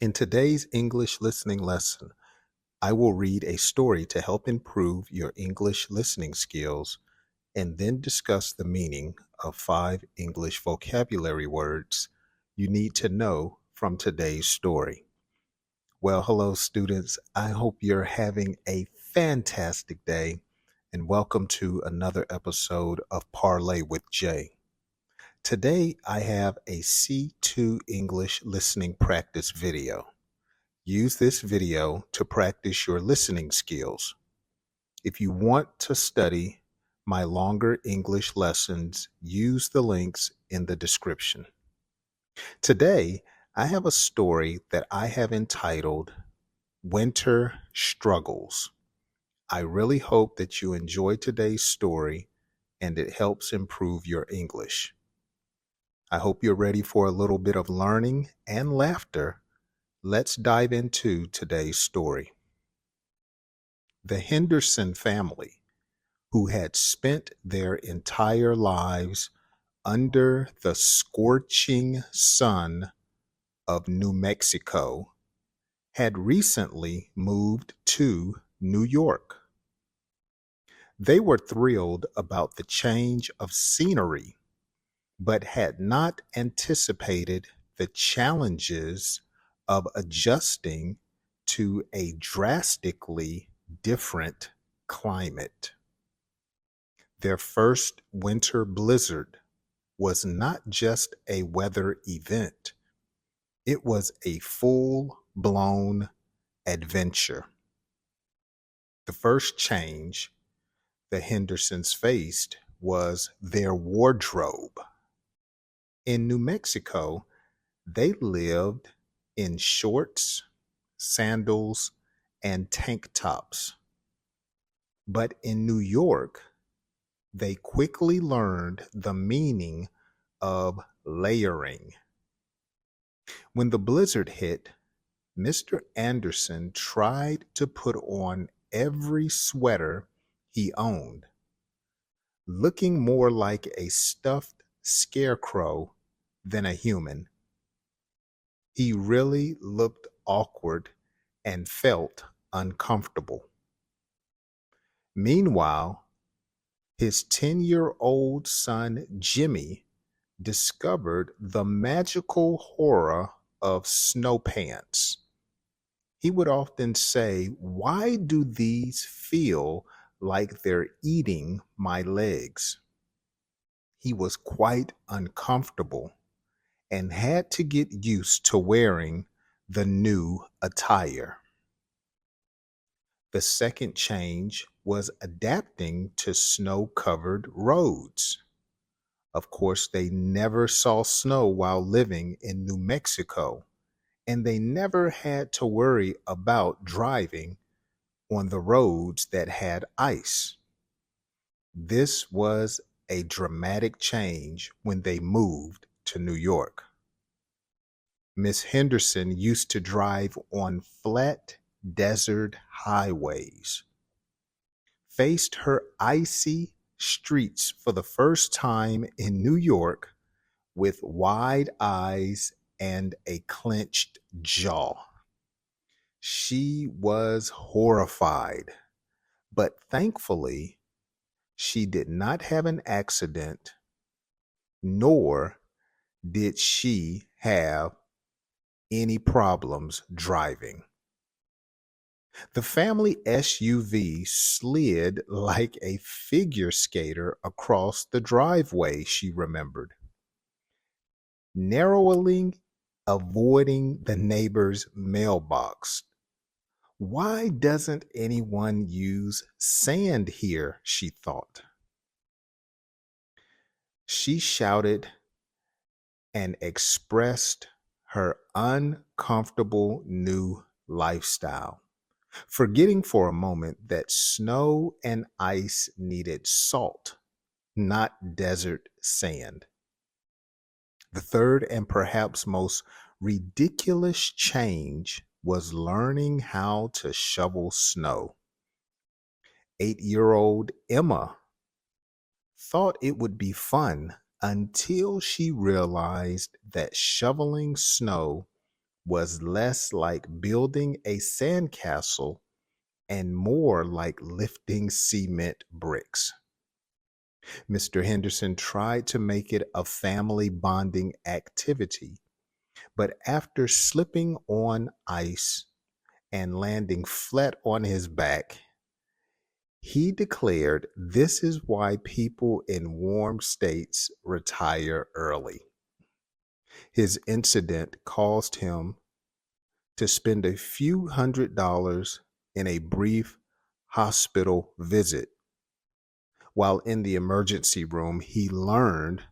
In today's English listening lesson, I will read a story to help improve your English listening skills and then discuss the meaning of 5 English vocabulary words you need to know from today's story. Well, hello, students. I hope you're having a fantastic day and welcome to another episode of Parlay with Jay. Today, I have a C-2 English listening practice video. Use this video to practice your listening skills. If you want to study my longer English lessons, use the links in the description. Today, I have a story that I have entitled Winter Struggles. I really hope that you enjoy today's story and it helps improve your English. I hope you're ready for a little bit of learning and laughter. Let's dive into today's story. The Henderson family, who had spent their entire lives under the scorching sun of New Mexico, had recently moved to New York. They were thrilled about the change of scenery, but had not anticipated the challenges of adjusting to a drastically different climate. Their first winter blizzard was not just a weather event, it was a full-blown adventure. The first change the Hendersons faced was their wardrobe. In New Mexico, they lived in shorts, sandals, and tank tops. But in New York, they quickly learned the meaning of layering. When the blizzard hit, Mr. Anderson tried to put on every sweater he owned, looking more like a stuffed scarecrow than a human. He really looked awkward and felt uncomfortable. Meanwhile, his 10-year-old son, Jimmy, discovered the magical horror of snow pants. He would often say, "Why do these feel like they're eating my legs?" He was quite uncomfortable and had to get used to wearing the new attire. The second change was adapting to snow-covered roads. Of course, they never saw snow while living in New Mexico, and they never had to worry about driving on the roads that had ice. This was a dramatic change when they moved to New York. Miss Henderson used to drive on flat desert highways, faced her icy streets for the first time in New York with wide eyes and a clenched jaw. She was horrified, but thankfully, she did not have an accident, nor did she have any problems driving. The family SUV slid like a figure skater across the driveway, she remembered, narrowly avoiding the neighbor's mailbox. Why doesn't anyone use sand here, she thought. She shouted and expressed her uncomfortable new lifestyle, forgetting for a moment that snow and ice needed salt, not desert sand. The third and perhaps most ridiculous change was learning how to shovel snow. 8-year-old Emma thought it would be fun until she realized that shoveling snow was less like building a sandcastle and more like lifting cement bricks. Mr. Henderson tried to make it a family bonding activity, but after slipping on ice and landing flat on his back, he declared this is why people in warm states retire early. His incident caused him to spend a few $100s in a brief hospital visit. While in the emergency room, he learned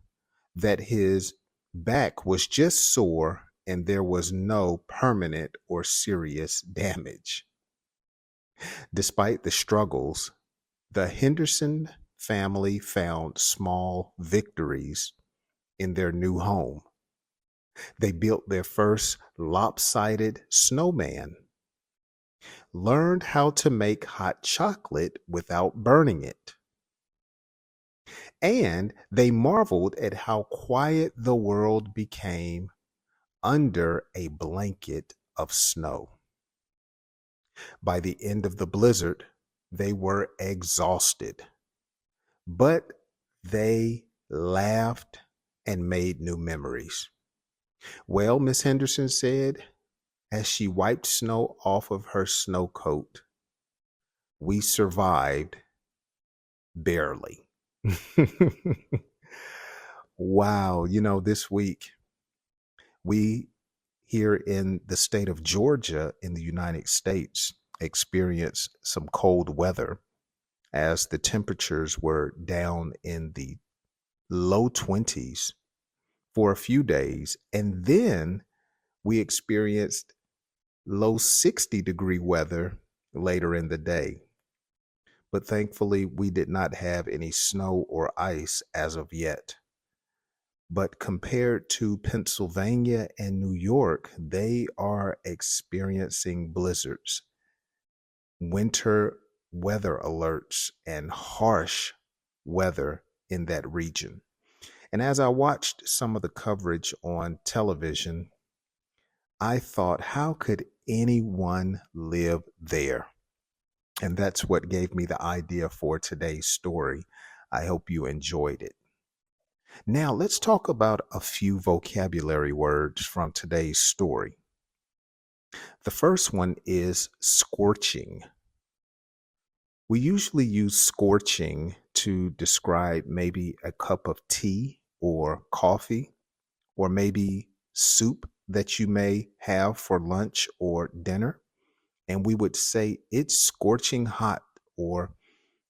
that his back was just sore and there was no permanent or serious damage. Despite the struggles, the Henderson family found small victories in their new home. They built their first lopsided snowman, learned how to make hot chocolate without burning it, and they marveled at how quiet the world became under a blanket of snow. By the end of the blizzard, they were exhausted, but they laughed and made new memories. Well, Miss Henderson said, as she wiped snow off of her snow coat, we survived barely. Wow. This week, we here in the state of Georgia in the United States experienced some cold weather as the temperatures were down in the low 20s for a few days. And then we experienced low 60-degree weather later in the day. But thankfully, we did not have any snow or ice as of yet. But compared to Pennsylvania and New York, they are experiencing blizzards, winter weather alerts, and harsh weather in that region. And as I watched some of the coverage on television, I thought, how could anyone live there? And that's what gave me the idea for today's story. I hope you enjoyed it. Now, let's talk about a few vocabulary words from today's story. The first one is scorching. We usually use scorching to describe maybe a cup of tea or coffee, or maybe soup that you may have for lunch or dinner. And we would say, it's scorching hot, or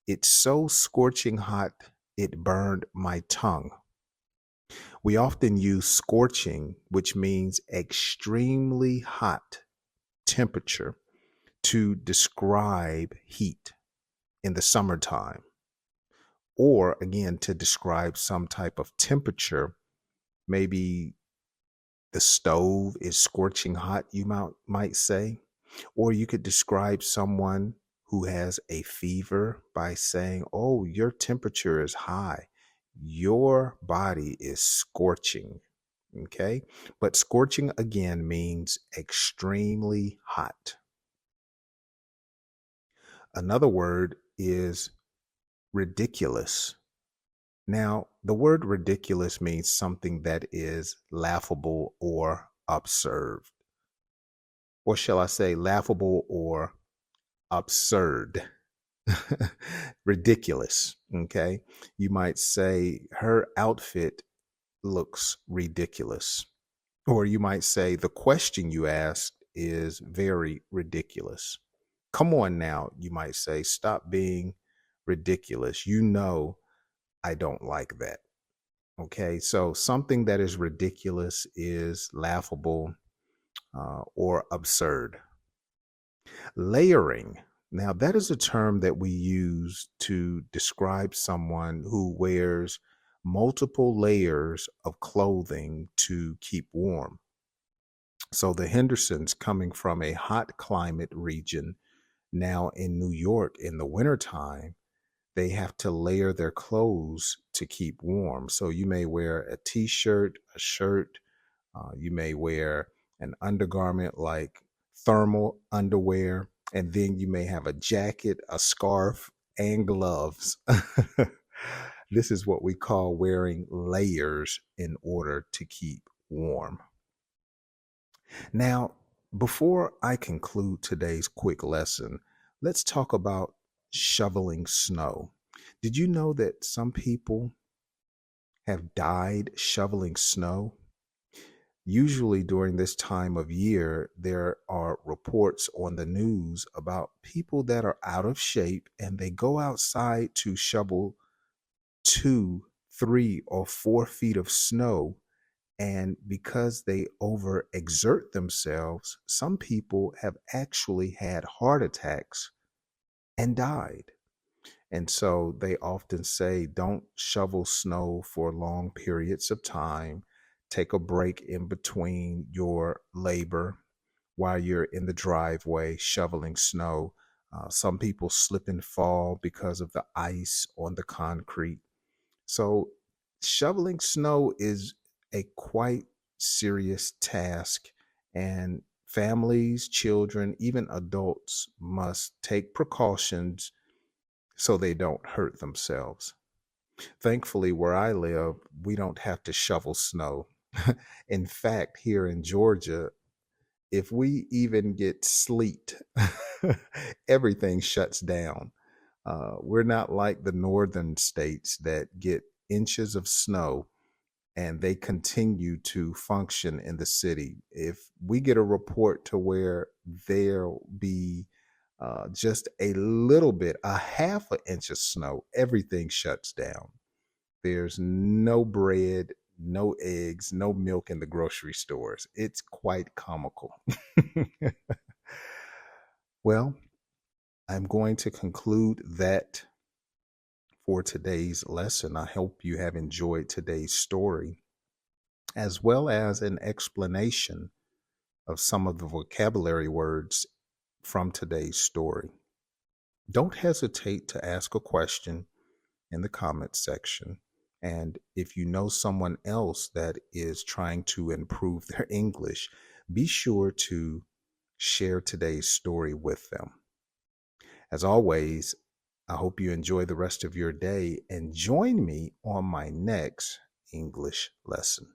it's so scorching hot, it burned my tongue. We often use scorching, which means extremely hot temperature, to describe heat in the summertime, or again, to describe some type of temperature. Maybe the stove is scorching hot, you might say. Or you could describe someone who has a fever by saying, oh, your temperature is high. Your body is scorching. Okay. But scorching again means extremely hot. Another word is ridiculous. Now, the word ridiculous means something that is laughable or absurd. Or shall I say laughable or absurd? Ridiculous. Okay. You might say her outfit looks ridiculous. Or you might say the question you asked is very ridiculous. Come on now, you might say, stop being ridiculous. You know, I don't like that. Okay. So something that is ridiculous is laughable or absurd. Layering. Now, that is a term that we use to describe someone who wears multiple layers of clothing to keep warm. So the Hendersons, coming from a hot climate region, now in New York in the wintertime, they have to layer their clothes to keep warm. So you may wear a t-shirt, a shirt, you may wear an undergarment like thermal underwear, and then you may have a jacket, a scarf, and gloves. This is what we call wearing layers in order to keep warm. Now, before I conclude today's quick lesson, let's talk about shoveling snow. Did you know that some people have died shoveling snow? Usually during this time of year, there are reports on the news about people that are out of shape and they go outside to shovel 2, 3, or 4 feet of snow. And because they overexert themselves, some people have actually had heart attacks and died. And so they often say, don't shovel snow for long periods of time. Take a break in between your labor while you're in the driveway shoveling snow. Some people slip and fall because of the ice on the concrete. So, shoveling snow is a quite serious task, and families, children, even adults must take precautions so they don't hurt themselves. Thankfully, where I live, we don't have to shovel snow. In fact, here in Georgia, if we even get sleet, everything shuts down. We're not like the northern states that get inches of snow and they continue to function in the city. If we get a report to where there'll be just a little bit, a half an inch of snow, everything shuts down. There's no bread, no eggs, no milk in the grocery stores. It's quite comical. Well, I'm going to conclude that for today's lesson. I hope you have enjoyed today's story, as well as an explanation of some of the vocabulary words from today's story. Don't hesitate to ask a question in the comments section. And if you know someone else that is trying to improve their English, be sure to share today's story with them. As always, I hope you enjoy the rest of your day and join me on my next English lesson.